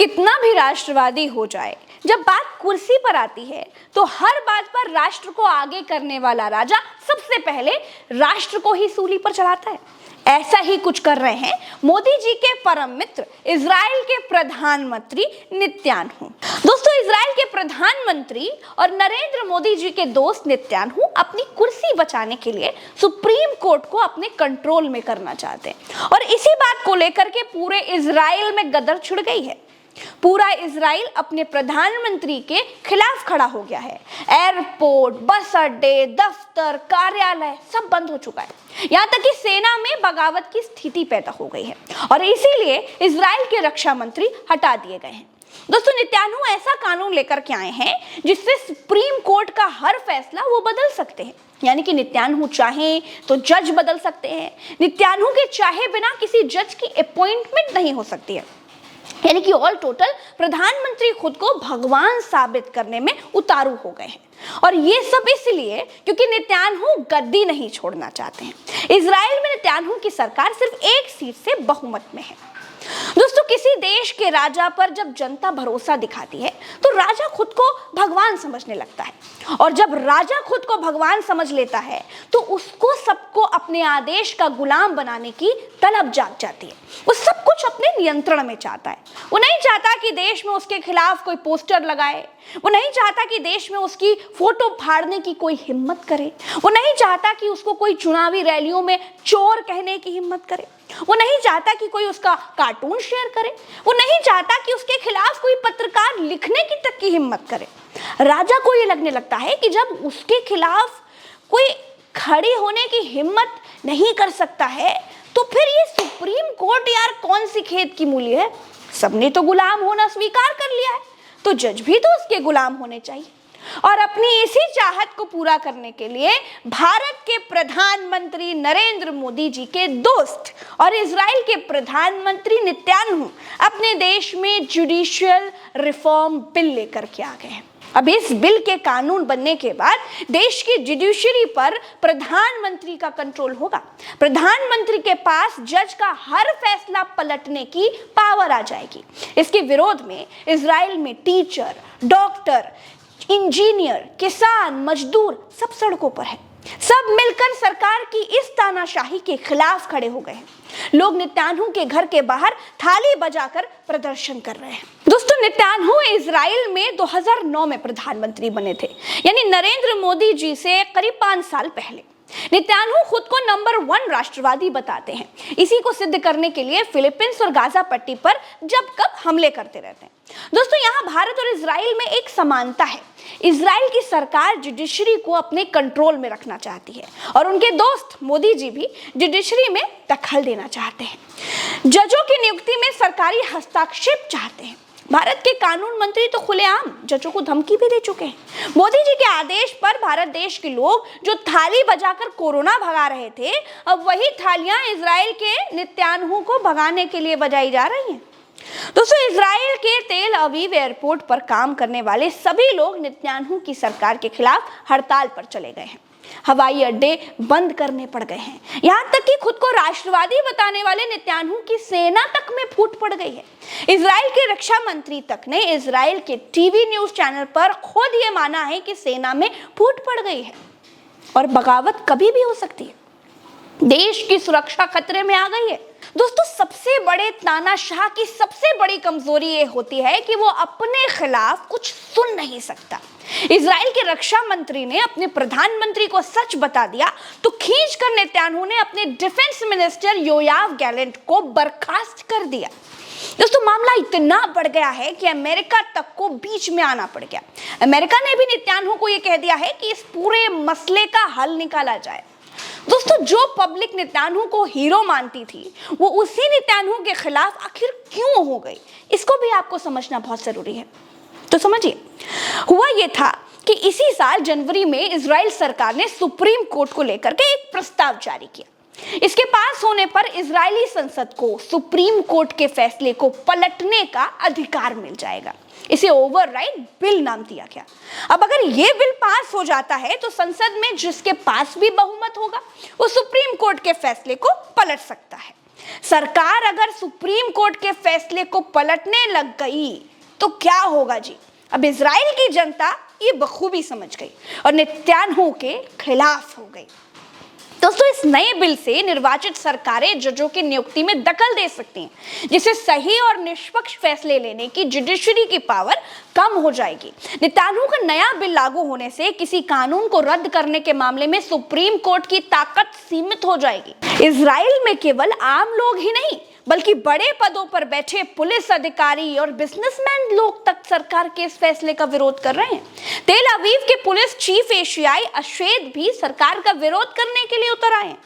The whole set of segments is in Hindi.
कितना भी राष्ट्रवादी हो जाए, जब बात कुर्सी पर आती है तो हर बात पर राष्ट्र को आगे करने वाला राजा सबसे पहले राष्ट्र को ही सूली पर चढ़ाता है। ऐसा ही कुछ कर रहे हैं मोदी जी के परम मित्र इजराइल के प्रधानमंत्री नेतन्याहू। दोस्तों, इजराइल के प्रधानमंत्री और नरेंद्र मोदी जी के दोस्त नेतन्याहू अपनी कुर्सी बचाने के लिए सुप्रीम कोर्ट को अपने कंट्रोल में करना चाहते हैं और इसी बात को लेकर के पूरे इजराइल में गदर छिड़ गई है। पूरा इजराइल अपने प्रधानमंत्री के खिलाफ खड़ा हो गया है। एयरपोर्ट, बस अड्डे, दफ्तर, कार्यालय सब बंद हो चुका है। यहाँ तक कि सेना में बगावत की स्थिति पैदा हो गई है और इसीलिए इजराइल के रक्षा मंत्री हटा दिए गए हैं। दोस्तों, नेतन्याहू ऐसा कानून लेकर के आए हैं जिससे सुप्रीम कोर्ट का हर फैसला वो बदल सकते हैं। यानी कि नेतन्याहू चाहे तो जज बदल सकते हैं। नेतन्याहू के चाहे बिना किसी जज की अपॉइंटमेंट नहीं हो सकती है। यानी कि ऑल टोटल प्रधानमंत्री खुद को भगवान साबित करने में उतारू हो गए हैं और ये सब इसलिए क्योंकि नेतन्याहू गद्दी नहीं छोड़ना चाहते हैं। इजराइल में नेतन्याहू की सरकार सिर्फ एक सीट से बहुमत में है। दोस्तों, किसी देश के राजा पर जब जनता भरोसा दिखाती है तो राजा खुद को भगवान समझने लगता है और जब राजा खुद को भगवान समझ लेता है तो उसको सबको अपने आदेश का गुलाम बनाने की तलब जाग जाती है। वो सब कुछ अपने नियंत्रण में चाहता है। वो नहीं चाहता कि देश में उसके खिलाफ कोई पोस्टर लगाए। वो नहीं चाहता कि देश में उसकी फोटो फाड़ने की कोई हिम्मत करे। वो नहीं चाहता कि उसको कोई चुनावी रैलियों में चोर कहने की हिम्मत करे। वो नहीं चाहता कि कोई उसका कार्टून शेयर करे। वो नहीं चाहता कि उसके खिलाफ कोई पत्रकार लिखने की तक की हिम्मत करे। राजा को ये लगने लगता है कि जब उसके खिलाफ कोई खड़ी होने की हिम्मत नहीं कर सकता है तो फिर ये सुप्रीम कोर्ट यार कौन सी खेत की मूली है। सबने तो गुलाम होना स्वीकार कर लिया है तो जज भी तो उसके गुलाम होने चाहिए। और अपनी इसी चाहत को पूरा करने के लिए भारत के प्रधानमंत्री नरेंद्र मोदी जी के दोस्त और इजराइल के प्रधानमंत्री नेतन्याहू अपने देश में जुडिशियल रिफॉर्म बिल लेकर के आ गए हैं। अब इस बिल के कानून बनने के बाद देश की जुडिशरी पर प्रधानमंत्री का कंट्रोल होगा। प्रधानमंत्री के पास जज का हर फैसला पलटने की पावर आ जाएगी। इसके विरोध में इजराइल में टीचर, डॉक्टर, इंजीनियर, किसान, मजदूर सब सड़कों पर है। सब मिलकर सरकार की इस तानाशाही के खिलाफ खड़े हो गए हैं। लोग नेतन्याहू के घर के बाहर थाली बजाकर प्रदर्शन कर रहे हैं। दोस्तों, नेतन्याहू इजराइल में 2009 में प्रधानमंत्री बने थे, यानी नरेंद्र मोदी जी से करीब 5 साल पहले। नेतन्याहू खुद को नंबर 1 राष्ट्रवादी बताते हैं। इसी को सिद्ध करने के लिए फिलीपींस और गाजा पट्टी पर जब कब हमले करते रहते हैं। दोस्तों, यहाँ भारत और इजराइल में एक समानता है। इजराइल की सरकार जुडिशरी को अपने कंट्रोल में रखना चाहती है और उनके दोस्त मोदी जी भी जुडिशरी में दखल देना चाहते हैं। जजों की नियुक्ति में सरकारी हस्तक्षेप चाहते हैं। भारत के कानून मंत्री तो खुलेआम जजों को धमकी भी दे चुके हैं। मोदी जी के आदेश पर भारत देश के लोग जो थाली बजाकर कोरोना भगा रहे थे, अब वही थालियां इजराइल के नेतन्याहू को भगाने के लिए बजाई जा रही हैं। दोस्तों, इजराइल के तेल अवीव एयरपोर्ट पर काम करने वाले सभी लोग नेतन्याहू की सरकार के खिलाफ हड़ताल पर चले गए हैं। हवाई अड्डे बंद करने पड़ गए हैं। यहाँ तक कि खुद को राष्ट्रवादी बताने वाले नेतन्याहू की सेना तक में फूट पड़ गई है। इजराइल के रक्षा मंत्री तक ने इजराइल के टीवी न्यूज चैनल पर खुद ये माना है कि सेना में फूट पड़ गई है और बगावत कभी भी हो सकती है। देश की सुरक्षा खतरे में आ गई है। दोस्तों, सबसे बड़े तानाशाह की सबसे बड़ी कमजोरी ये होती है कि वो अपने खिलाफ कुछ सुन नहीं सकता। इजराइल के रक्षा मंत्री ने अपने प्रधानमंत्री को सच बता दिया तो खींचकर नेतन्याहू ने अपने डिफेंस मिनिस्टर योआव गैलेंट को बर्खास्त कर दिया। दोस्तों, मामला इतना बढ़ गया है कि अमेरिका तक को बीच में आना पड़ गया। अमेरिका ने भी नेतन्याहू को यह कह दिया है कि इस पूरे मसले का हल निकाला जाए। दोस्तों, जो पब्लिक नेतन्याहू को हीरो मानती थी वो उसी नेतन्याहू के खिलाफ आखिर क्यों हो गई, इसको भी आपको समझना बहुत जरूरी है। तो समझिए, हुआ ये था कि इसी साल जनवरी में इजराइल सरकार ने सुप्रीम कोर्ट को लेकर के एक प्रस्ताव जारी किया। इसके पास होने पर इजरायली संसद को सुप्रीम कोर्ट के फैसले को पलटने का अधिकार मिल जाएगा। इसे ओवरराइड बिल नाम दिया गया। अब अगर ये बिल पास हो जाता है तो संसद में जिसके पास भी बहुमत होगा वो सुप्रीम कोर्ट के फैसले को पलट सकता है। सरकार अगर सुप्रीम कोर्ट के फैसले को पलटने लग गई तो क्या होगा जी? अब इजराइल की जनता ये बखूबी समझ गई और नेतन्याहू के खिलाफ हो गई। दोस्तों, इस नए बिल से निर्वाचित सरकारें जजों की नियुक्ति में दखल दे सकती हैं, जिससे सही और निष्पक्ष फैसले लेने की जुडिशरी की पावर कम हो जाएगी। नेतन्याहू का नया बिल लागू होने से किसी कानून को रद्द करने के मामले में सुप्रीम कोर्ट की ताकत सीमित हो जाएगी। इजराइल में केवल आम लोग ही नहीं बल्कि बड़े पदों पर बैठे पुलिस अधिकारी और बिजनेसमैन लोग तक सरकार के इस फैसले का विरोध कर रहे हैं। तेल अवीव के पुलिस चीफ एशियाई अशेद भी सरकार का विरोध करने के लिए उतर आए हैं।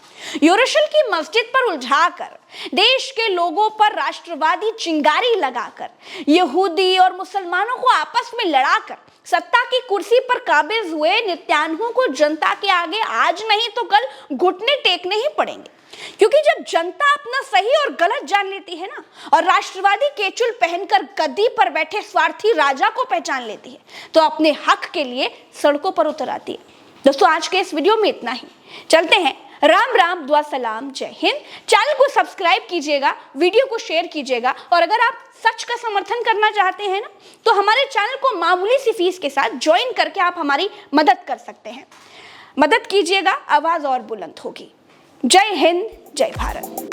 यरूशलेम की मस्जिद पर उलझाकर, देश के लोगों पर राष्ट्रवादी चिंगारी लगाकर, यहूदी और मुसलमानों को आपस में लड़ाकर सत्ता की कुर्सी पर काबिज हुए नेतन्याहू को जनता के आगे आज नहीं तो कल घुटने टेकने ही पड़ेंगे। क्योंकि जब जनता अपना सही और गलत जान लेती है ना, और राष्ट्रवादी केचुल पहनकर गद्दी पर बैठे स्वार्थी राजा को पहचान लेती है, तो अपने हक के लिए सड़कों पर उतर आती है। दोस्तों, आज के इस वीडियो में इतना ही। चलते हैं। राम राम, दुआ सलाम, जय हिंद। चैनल को सब्सक्राइब कीजिएगा, वीडियो को शेयर कीजिएगा, और अगर आप सच का समर्थन करना चाहते हैं ना, तो हमारे चैनल को मामूली सी फीस के साथ ज्वाइन करके आप हमारी मदद कर सकते हैं। मदद कीजिएगा, आवाज और बुलंद होगी। जय हिंद, जय भारत।